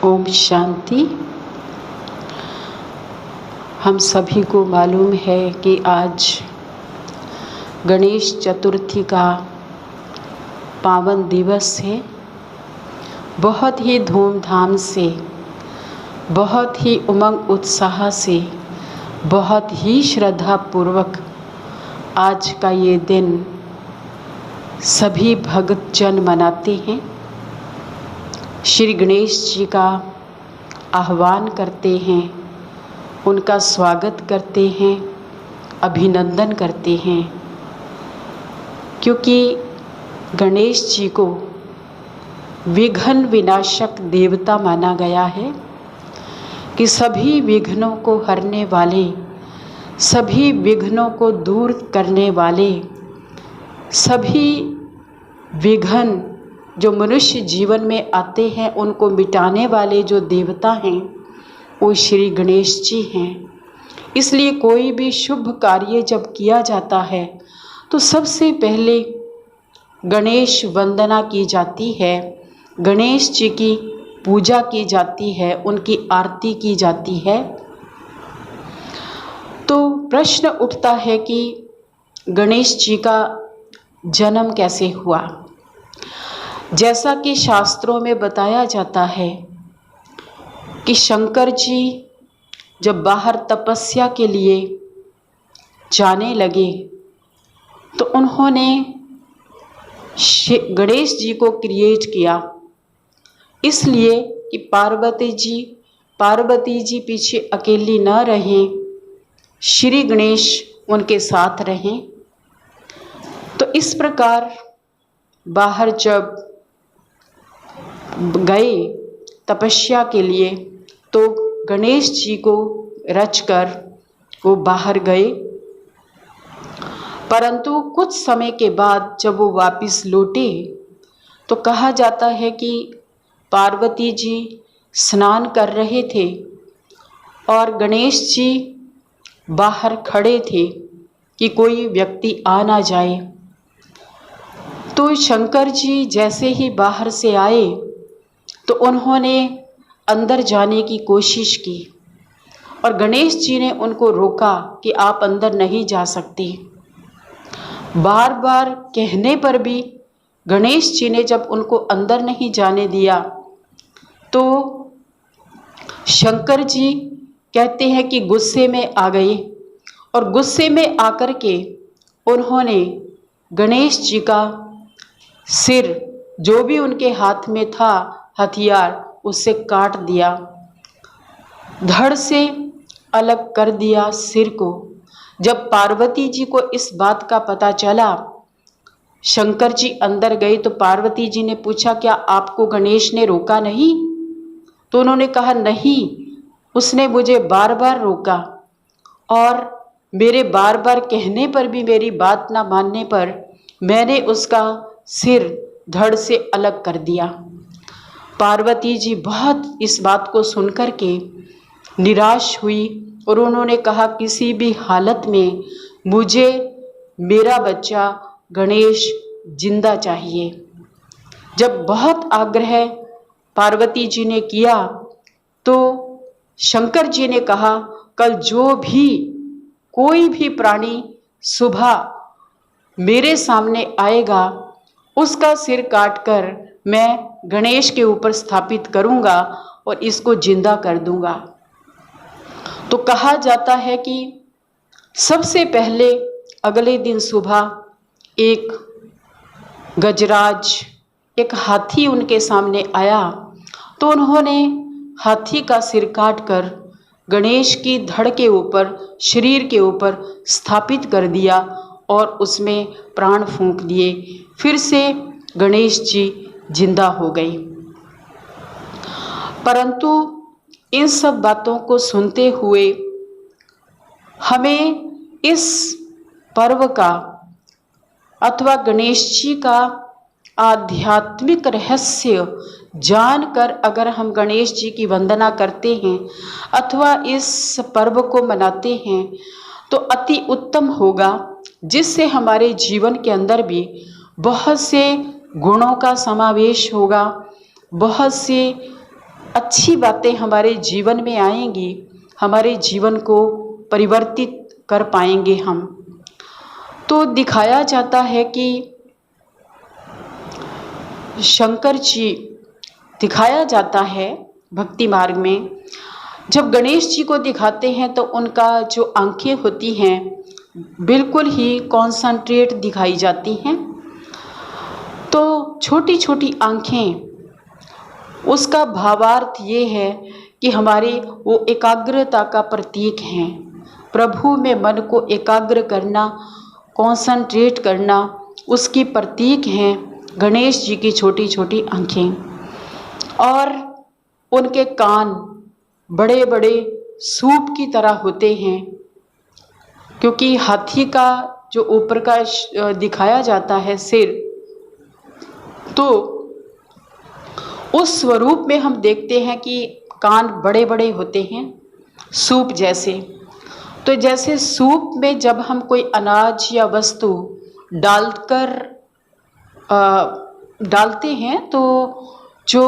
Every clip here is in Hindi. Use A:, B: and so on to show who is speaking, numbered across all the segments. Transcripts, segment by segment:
A: ओम शांति। हम सभी को मालूम है कि आज गणेश चतुर्थी का पावन दिवस है। बहुत ही धूमधाम से, बहुत ही उमंग उत्साह से, बहुत ही श्रद्धापूर्वक आज का ये दिन सभी भक्तजन मनाते हैं। श्री गणेश जी का आह्वान करते हैं, उनका स्वागत करते हैं, अभिनंदन करते हैं, क्योंकि गणेश जी को विघ्न विनाशक देवता माना गया है कि सभी विघ्नों को हरने वाले, सभी विघ्नों को दूर करने वाले, सभी विघ्न जो मनुष्य जीवन में आते हैं उनको मिटाने वाले जो देवता हैं वो श्री गणेश जी हैं। इसलिए कोई भी शुभ कार्य जब किया जाता है तो सबसे पहले गणेश वंदना की जाती है, गणेश जी की पूजा की जाती है, उनकी आरती की जाती है। तो प्रश्न उठता है कि गणेश जी का जन्म कैसे हुआ। जैसा कि शास्त्रों में बताया जाता है कि शंकर जी जब बाहर तपस्या के लिए जाने लगे तो उन्होंने गणेश जी को क्रिएट किया, इसलिए कि पार्वती जी पीछे अकेली न रहें, श्री गणेश उनके साथ रहें। तो इस प्रकार बाहर जब गए तपस्या के लिए तो गणेश जी को रचकर वो बाहर गए, परंतु कुछ समय के बाद जब वो वापस लौटे तो कहा जाता है कि पार्वती जी स्नान कर रहे थे और गणेश जी बाहर खड़े थे कि कोई व्यक्ति आ ना जाए। तो शंकर जी जैसे ही बाहर से आए तो उन्होंने अंदर जाने की कोशिश की और गणेश जी ने उनको रोका कि आप अंदर नहीं जा सकते। बार बार कहने पर भी गणेश जी ने जब उनको अंदर नहीं जाने दिया तो शंकर जी कहते हैं कि गुस्से में आ गए और गुस्से में आकर के उन्होंने गणेश जी का सिर, जो भी उनके हाथ में था हथियार, उससे काट दिया, धड़ से अलग कर दिया सिर को। जब पार्वती जी को इस बात का पता चला, शंकर जी अंदर गए तो पार्वती जी ने पूछा, क्या आपको गणेश ने रोका नहीं? तो उन्होंने कहा, नहीं, उसने मुझे बार बार रोका और मेरे बार बार कहने पर भी, मेरी बात ना मानने पर मैंने उसका सिर धड़ से अलग कर दिया। पार्वती जी बहुत इस बात को सुनकर के निराश हुई और उन्होंने कहा, किसी भी हालत में मुझे मेरा बच्चा गणेश जिंदा चाहिए। जब बहुत आग्रह पार्वती जी ने किया तो शंकर जी ने कहा, कल जो भी कोई भी प्राणी सुबह मेरे सामने आएगा उसका सिर काटकर मैं गणेश के ऊपर स्थापित करूंगा और इसको जिंदा कर दूंगा। तो कहा जाता है कि सबसे पहले अगले दिन सुबह एक गजराज, एक हाथी उनके सामने आया तो उन्होंने हाथी का सिर काटकर गणेश की धड़ के ऊपर, शरीर के ऊपर स्थापित कर दिया और उसमें प्राण फूंक दिए। फिर से गणेश जी जिंदा हो गई। परंतु इन सब बातों को सुनते हुए हमें इस पर्व का अथवा गणेश जी का आध्यात्मिक रहस्य जानकर अगर हम गणेश जी की वंदना करते हैं अथवा इस पर्व को मनाते हैं तो अति उत्तम होगा, जिससे हमारे जीवन के अंदर भी बहुत से गुणों का समावेश होगा, बहुत से अच्छी बातें हमारे जीवन में आएंगी, हमारे जीवन को परिवर्तित कर पाएंगे हम। तो दिखाया जाता है कि शंकर जी दिखाया जाता है भक्ति मार्ग में, जब गणेश जी को दिखाते हैं तो उनका जो आंखें होती हैं बिल्कुल ही कॉन्संट्रेट दिखाई जाती हैं। तो छोटी छोटी आंखें, उसका भावार्थ ये है कि हमारे वो एकाग्रता का प्रतीक हैं। प्रभु में मन को एकाग्र करना, कॉन्संट्रेट करना, उसकी प्रतीक हैं गणेश जी की छोटी छोटी आंखें। और उनके कान बड़े बड़े सूप की तरह होते हैं, क्योंकि हाथी का जो ऊपर का दिखाया जाता है सिर, तो उस स्वरूप में हम देखते हैं कि कान बड़े बड़े होते हैं सूप जैसे। तो जैसे सूप में जब हम कोई अनाज या वस्तु डालते हैं तो जो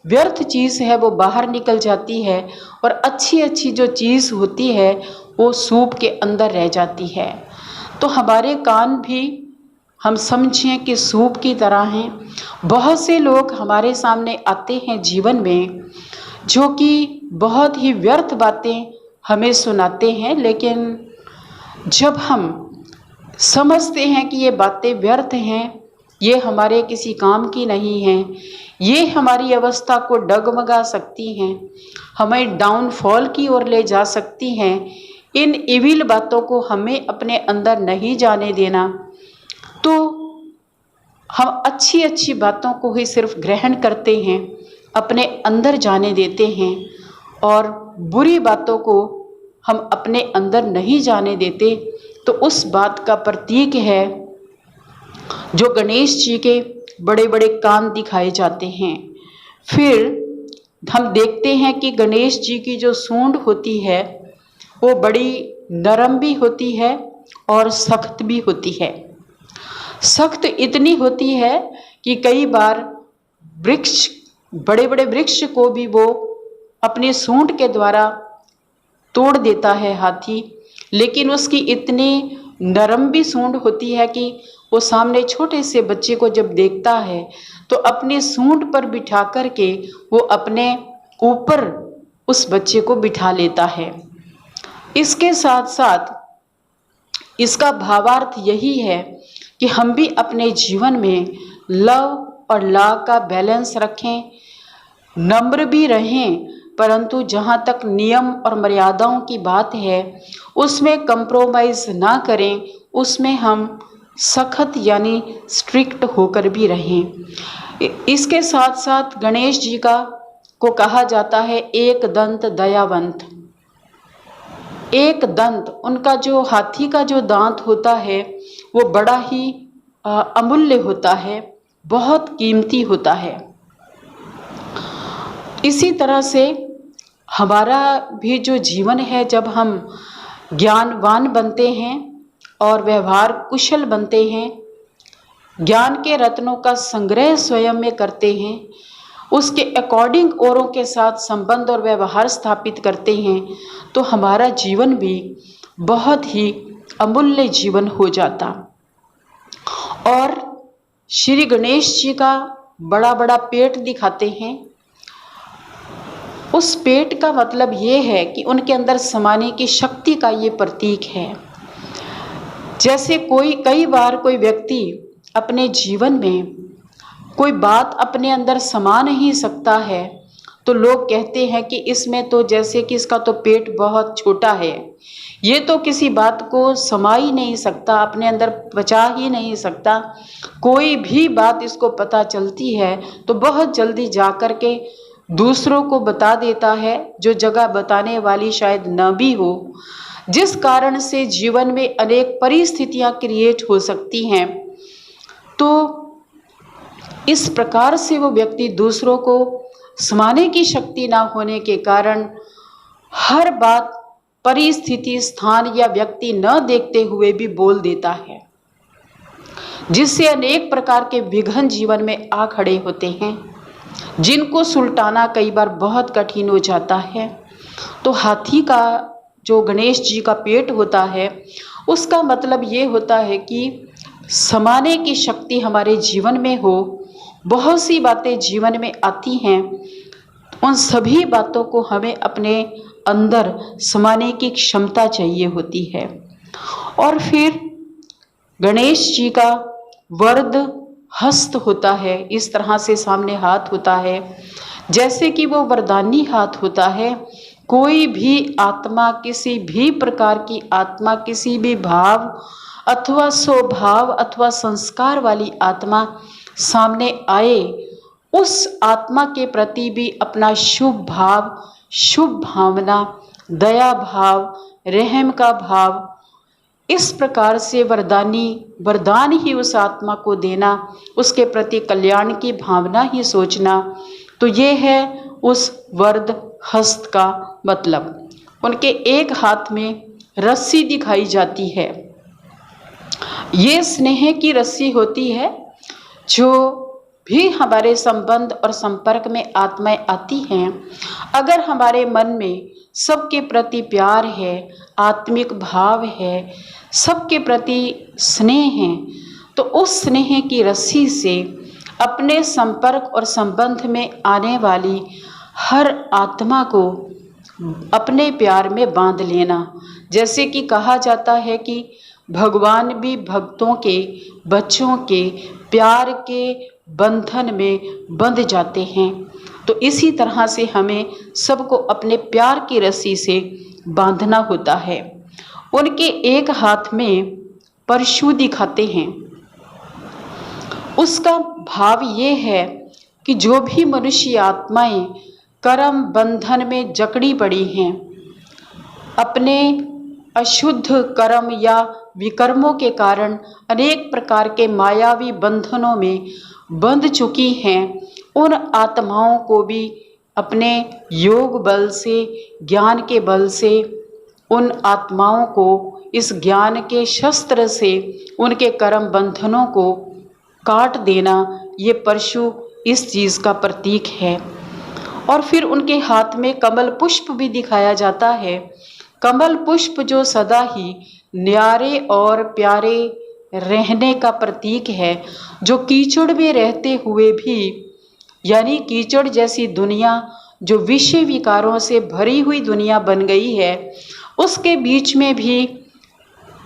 A: व्यर्थ चीज़ है वो बाहर निकल जाती है, और अच्छी अच्छी जो चीज़ होती है वो सूप के अंदर रह जाती है। तो हमारे कान भी हम समझें कि सूप की तरह हैं। बहुत से लोग हमारे सामने आते हैं जीवन में जो कि बहुत ही व्यर्थ बातें हमें सुनाते हैं, लेकिन जब हम समझते हैं कि ये बातें व्यर्थ हैं, ये हमारे किसी काम की नहीं हैं, ये हमारी अवस्था को डगमगा सकती हैं, हमें डाउनफॉल की ओर ले जा सकती हैं, इन इविल बातों को हमें अपने अंदर नहीं जाने देना। तो हम अच्छी अच्छी बातों को ही सिर्फ ग्रहण करते हैं, अपने अंदर जाने देते हैं, और बुरी बातों को हम अपने अंदर नहीं जाने देते। तो उस बात का प्रतीक है जो गणेश जी के बड़े बड़े कान दिखाए जाते हैं। फिर हम देखते हैं कि गणेश जी की जो सूंड होती है वो बड़ी नरम भी होती है और सख्त भी होती है। सख्त इतनी होती है कि कई बार वृक्ष, बड़े बड़े वृक्ष को भी वो अपनी सूंड के द्वारा तोड़ देता है हाथी। लेकिन उसकी इतनी नरम भी सूंड होती है कि वो सामने छोटे से बच्चे को जब देखता है तो अपनी सूंड पर बिठा करके वो अपने ऊपर उस बच्चे को बिठा लेता है। इसके साथ साथ इसका भावार्थ यही है कि हम भी अपने जीवन में लव और ला का बैलेंस रखें, नम्र भी रहें, परंतु जहाँ तक नियम और मर्यादाओं की बात है उसमें कंप्रोमाइज़ ना करें, उसमें हम सख्त यानी स्ट्रिक्ट होकर भी रहें। इसके साथ साथ गणेश जी को कहा जाता है एक दंत दयावंत। एक दंत, उनका जो हाथी का जो दांत होता है वो बड़ा ही अमूल्य होता है, बहुत कीमती होता है। इसी तरह से हमारा भी जो जीवन है, जब हम ज्ञानवान बनते हैं और व्यवहार कुशल बनते हैं, ज्ञान के रत्नों का संग्रह स्वयं में करते हैं, उसके अकॉर्डिंग औरों के साथ संबंध और व्यवहार स्थापित करते हैं, तो हमारा जीवन भी बहुत ही अमूल्य जीवन हो जाता। और श्री गणेश जी का बड़ा बड़ा पेट दिखाते हैं। उस पेट का मतलब ये है कि उनके अंदर समाने की शक्ति का ये प्रतीक है। जैसे कई बार कोई व्यक्ति अपने जीवन में कोई बात अपने अंदर समा नहीं सकता है, तो लोग कहते हैं कि इसमें तो जैसे कि इसका तो पेट बहुत छोटा है, ये तो किसी बात को समा ही नहीं सकता, अपने अंदर पचा ही नहीं सकता। कोई भी बात इसको पता चलती है तो बहुत जल्दी जा कर के दूसरों को बता देता है, जो जगह बताने वाली शायद न भी हो, जिस कारण से जीवन में अनेक परिस्थितियां क्रिएट हो सकती हैं। तो इस प्रकार से वो व्यक्ति दूसरों को समाने की शक्ति ना होने के कारण हर बात परिस्थिति, स्थान या व्यक्ति न देखते हुए भी बोल देता है, जिससे अनेक प्रकार के विघ्न जीवन में आ खड़े होते हैं। जिनको सुलटाना कई बार बहुत कठिन हो जाता है। तो हाथी का जो गणेश जी का पेट होता है, उसका मतलब ये होता है कि समाने की शक्ति हमारे जीवन में हो। बहुत सी बातें जीवन में आती हैं, उन सभी बातों को हमें अपने अंदर समाने की क्षमता चाहिए होती है। और फिर गणेश जी का वरद हस्त होता है, इस तरह से सामने हाथ होता है जैसे कि वो वरदानी हाथ होता है। कोई भी आत्मा, किसी भी प्रकार की आत्मा, किसी भी भाव अथवा स्वभाव अथवा संस्कार वाली आत्मा सामने आए, उस आत्मा के प्रति भी अपना शुभ भाव, शुभ भावना, दया भाव, रहम का भाव, इस प्रकार से वरदान ही उस आत्मा को देना, उसके प्रति कल्याण की भावना ही सोचना, तो ये है उस वरद हस्त का मतलब। उनके एक हाथ में रस्सी दिखाई जाती है। ये स्नेह की रस्सी होती है। जो भी हमारे संबंध और संपर्क में आत्माएं आती हैं, अगर हमारे मन में सबके प्रति प्यार है, आत्मिक भाव है, सबके प्रति स्नेह है, तो उस स्नेह की रस्सी से अपने संपर्क और संबंध में आने वाली हर आत्मा को अपने प्यार में बांध लेना। जैसे कि कहा जाता है कि भगवान भी भक्तों के, बच्चों के प्यार के बंधन में बंध जाते हैं। तो इसी तरह से हमें सबको अपने प्यार की रस्सी से बांधना होता है। उनके एक हाथ में परशु दिखाते हैं। उसका भाव ये है कि जो भी मनुष्य आत्माएं कर्म बंधन में जकड़ी पड़ी हैं, अपने अशुद्ध कर्म या विकर्मों के कारण अनेक प्रकार के मायावी बंधनों में बंध चुकी हैं, उन आत्माओं को भी अपने योग बल से, ज्ञान के बल से, उन आत्माओं को इस ज्ञान के शस्त्र से उनके कर्म बंधनों को काट देना, ये परशु इस चीज़ का प्रतीक है। और फिर उनके हाथ में कमल पुष्प भी दिखाया जाता है। कमल पुष्प जो सदा ही न्यारे और प्यारे रहने का प्रतीक है, जो कीचड़ में रहते हुए भी, यानी कीचड़ जैसी दुनिया जो विषय विकारों से भरी हुई दुनिया बन गई है, उसके बीच में भी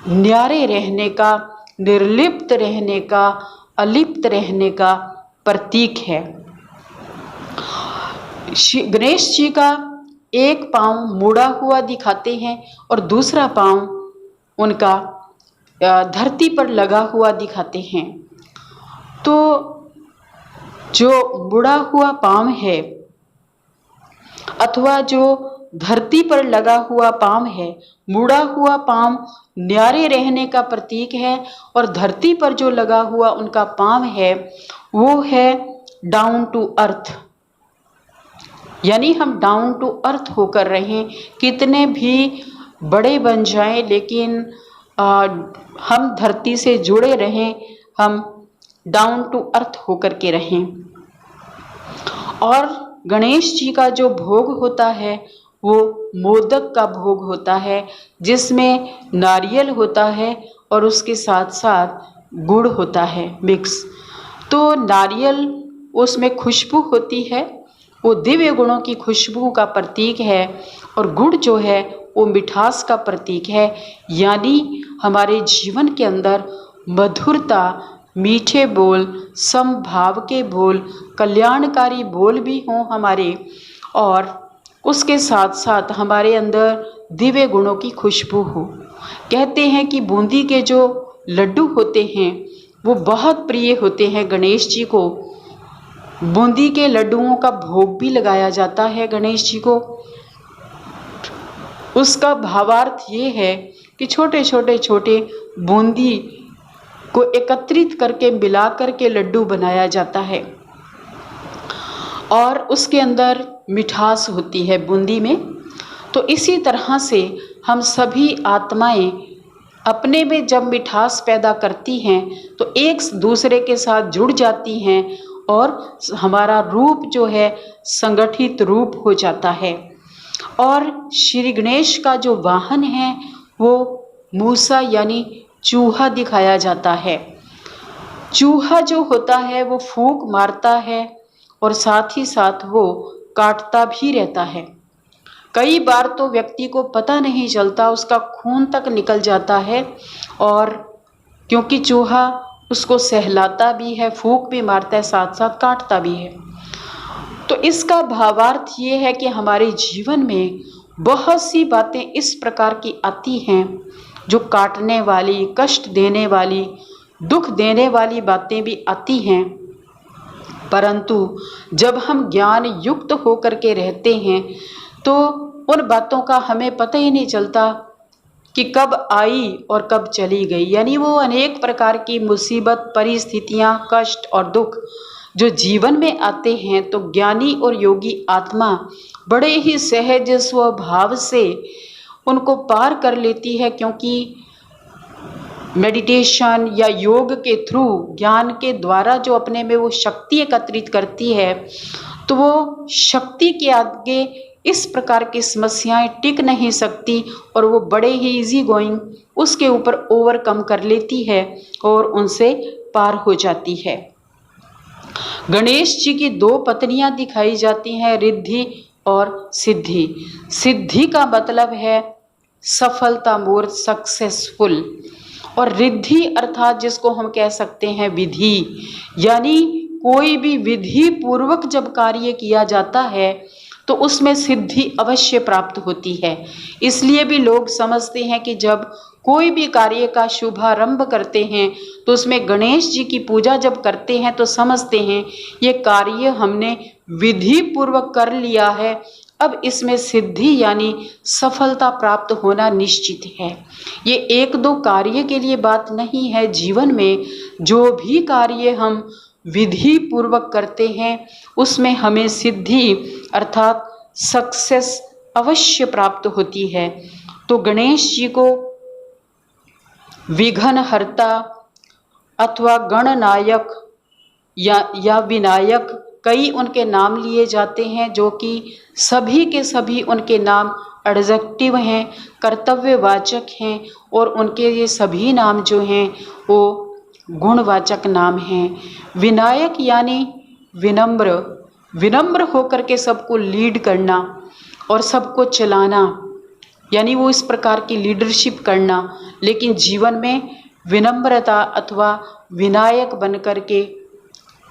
A: न्यारे रहने का, निर्लिप्त रहने का, अलिप्त रहने का प्रतीक है। गणेश जी का एक पांव मुड़ा हुआ दिखाते हैं और दूसरा पांव उनका धरती पर लगा हुआ दिखाते हैं। तो जो मुड़ा हुआ पांव है अथवा जो धरती पर लगा हुआ पांव है, मुड़ा हुआ पांव न्यारे रहने का प्रतीक है और धरती पर जो लगा हुआ उनका पांव है वो है डाउन टू अर्थ, यानी हम डाउन टू अर्थ होकर रहें। कितने भी बड़े बन जाएं लेकिन हम धरती से जुड़े रहें, हम डाउन टू अर्थ होकर के रहें। और गणेश जी का जो भोग होता है वो मोदक का भोग होता है, जिसमें नारियल होता है और उसके साथ साथ गुड़ होता है मिक्स। तो नारियल उसमें खुशबू होती है, वो दिव्य गुणों की खुशबू का प्रतीक है, और गुड़ जो है वो मिठास का प्रतीक है। यानी हमारे जीवन के अंदर मधुरता, मीठे बोल, समभाव के बोल, कल्याणकारी बोल भी हों हमारे, और उसके साथ साथ हमारे अंदर दिव्य गुणों की खुशबू हो। कहते हैं कि बूंदी के जो लड्डू होते हैं वो बहुत प्रिय होते हैं गणेश जी को। बूंदी के लड्डुओं का भोग भी लगाया जाता है गणेश जी को। उसका भावार्थ ये है कि छोटे छोटे बूंदी को एकत्रित करके मिला करके लड्डू बनाया जाता है और उसके अंदर मिठास होती है बूंदी में। तो इसी तरह से हम सभी आत्माएं अपने में जब मिठास पैदा करती हैं तो एक दूसरे के साथ जुड़ जाती हैं और हमारा रूप जो है संगठित रूप हो जाता है। और श्री गणेश का जो वाहन है वो मूसा यानी चूहा दिखाया जाता है। चूहा जो होता है वो फूंक मारता है और साथ ही साथ वो काटता भी रहता है। कई बार तो व्यक्ति को पता नहीं चलता, उसका खून तक निकल जाता है, और क्योंकि चूहा उसको सहलाता भी है, फूंक भी मारता है, साथ साथ काटता भी है। तो इसका भावार्थ ये है कि हमारे जीवन में बहुत सी बातें इस प्रकार की आती हैं जो काटने वाली, कष्ट देने वाली, दुख देने वाली बातें भी आती हैं, परंतु जब हम ज्ञान युक्त होकर के रहते हैं तो उन बातों का हमें पता ही नहीं चलता कि कब आई और कब चली गई। यानी वो अनेक प्रकार की मुसीबत, परिस्थितियां, कष्ट और दुख जो जीवन में आते हैं तो ज्ञानी और योगी आत्मा बड़े ही सहज स्वभाव से उनको पार कर लेती है, क्योंकि मेडिटेशन या योग के थ्रू, ज्ञान के द्वारा जो अपने में वो शक्ति एकत्रित करती है, तो वो शक्ति के आगे इस प्रकार की समस्याएं टिक नहीं सकती और वो बड़े ही इजी गोइंग उसके ऊपर ओवरकम कर लेती है और उनसे पार हो जाती है। गणेश जी की दो पत्नियां दिखाई जाती हैं, रिद्धि और सिद्धि। सिद्धि का मतलब है सफलता, मोर सक्सेसफुल, और रिद्धि अर्थात जिसको हम कह सकते हैं विधि, यानी कोई भी विधि पूर्वक जब कार्य किया जाता है तो उसमें सिद्धि अवश्य प्राप्त होती है। इसलिए भी लोग समझते हैं कि जब कोई भी कार्य का शुभारंभ करते हैं तो उसमें गणेश जी की पूजा जब करते हैं तो समझते हैं ये कार्य हमने विधि पूर्वक कर लिया है, अब इसमें सिद्धि यानी सफलता प्राप्त होना निश्चित है। ये एक दो कार्य के लिए बात नहीं है, जीवन में जो भी कार्य हम विधि पूर्वक करते हैं उसमें हमें सिद्धि अर्थात सक्सेस अवश्य प्राप्त होती है। तो गणेश जी को विघ्नहर्ता अथवा गणनायक या विनायक कई उनके नाम लिए जाते हैं, जो कि सभी के सभी उनके नाम एडजेक्टिव हैं, कर्तव्यवाचक हैं, और उनके ये सभी नाम जो हैं वो गुणवाचक नाम हैं। विनायक यानी विनम्र, विनम्र होकर के सबको लीड करना और सबको चलाना, यानी वो इस प्रकार की लीडरशिप करना, लेकिन जीवन में विनम्रता अथवा विनायक बन कर के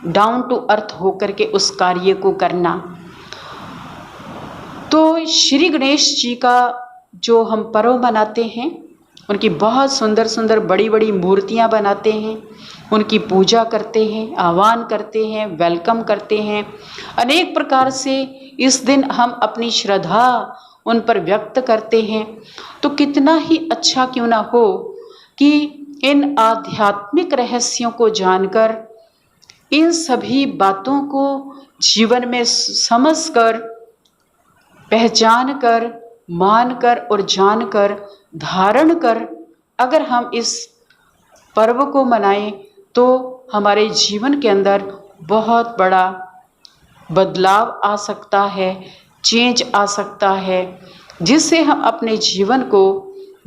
A: डाउन टू अर्थ होकर के उस कार्य को करना। तो श्री गणेश जी का जो हम पर्व मनाते हैं, उनकी बहुत सुंदर सुंदर बड़ी बड़ी मूर्तियां बनाते हैं, उनकी पूजा करते हैं, आह्वान करते हैं, वेलकम करते हैं, अनेक प्रकार से इस दिन हम अपनी श्रद्धा उन पर व्यक्त करते हैं। तो कितना ही अच्छा क्यों ना हो कि इन आध्यात्मिक रहस्यों को जानकर, इन सभी बातों को जीवन में समझकर, पहचान कर, मानकर और जानकर, धारण कर अगर हम इस पर्व को मनाएं तो हमारे जीवन के अंदर बहुत बड़ा बदलाव आ सकता है, चेंज आ सकता है, जिससे हम अपने जीवन को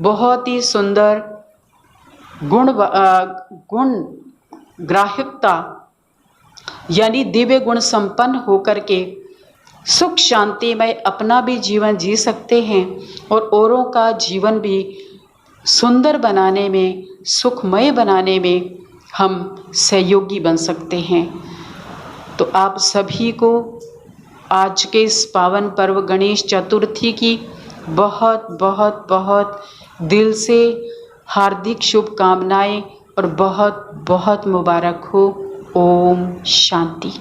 A: बहुत ही सुंदर गुण ग्राह्यता यानी दिव्य गुण संपन्न होकर के सुख शांतिमय अपना भी जीवन जी सकते हैं और औरों का जीवन भी सुंदर बनाने में, सुखमय बनाने में हम सहयोगी बन सकते हैं। तो आप सभी को आज के इस पावन पर्व गणेश चतुर्थी की बहुत बहुत बहुत दिल से हार्दिक शुभकामनाएं और बहुत बहुत मुबारक हो। ओम शांति।